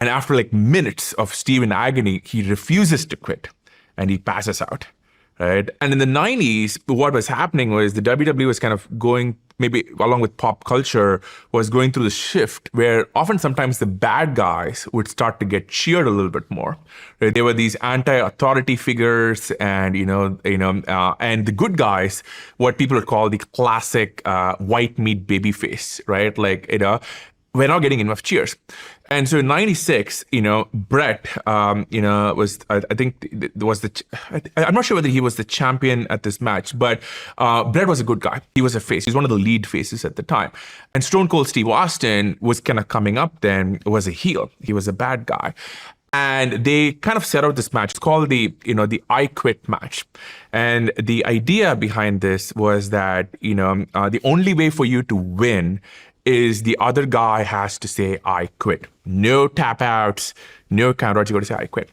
And after like minutes of Steve in agony, he refuses to quit and he passes out. Right. And in the 90s, what was happening was the WWE was kind of going, maybe along with pop culture, was going through the shift where often sometimes the bad guys would start to get cheered a little bit more. Right? They were these anti-authority figures, and and the good guys, what people would call the classic white meat baby face, right? We're not getting enough cheers. And so in 96, Bret, I think I'm not sure whether he was the champion at this match, but Bret was a good guy. He was a face. He was one of the lead faces at the time. And Stone Cold Steve Austin was kind of coming up then, was a heel. He was a bad guy. And they kind of set out this match. It's called the I Quit match. And the idea behind this was that, the only way for you to win is the other guy has to say, I quit. No tap outs, no count outs. You got to say, I quit.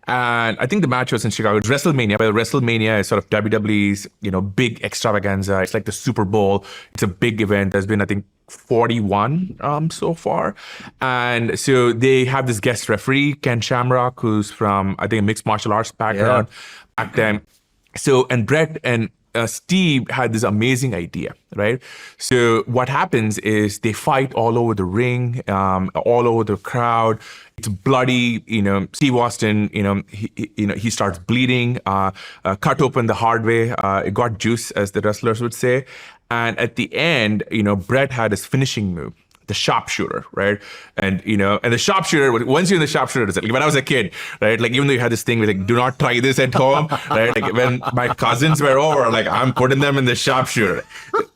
And I think the match was in Chicago. It's WrestleMania. But WrestleMania is sort of WWE's, big extravaganza. It's like the Super Bowl. It's a big event. There's been, I think, 41 so far. And so they have this guest referee, Ken Shamrock, who's from, I think, a mixed martial arts background back then. So, and Bret and Steve had this amazing idea, right? So what happens is they fight all over the ring, all over the crowd. It's bloody, Steve Austin, he starts bleeding, cut open the hard way. It got juice, as the wrestlers would say. And at the end, Bret had his finishing move, the sharpshooter, right? And the sharpshooter, once you're in the sharpshooter, like when I was a kid, right? Like even though you had this thing with like, do not try this at home, right? Like when my cousins were over, like I'm putting them in the sharpshooter.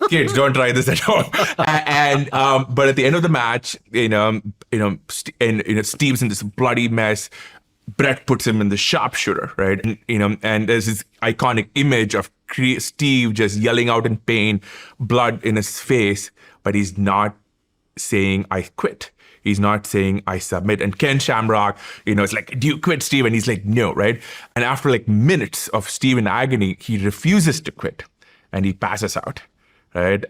Kids, don't try this at home. But at the end of the match, Steve's in this bloody mess. Bret puts him in the sharpshooter, right? And there's this iconic image of Steve just yelling out in pain, blood in his face, but he's not saying I quit. He's not saying I submit. And Ken Shamrock, it's like, do you quit, Steve? And he's like, no, right? And after like minutes of Steve in agony, he refuses to quit and he passes out, right?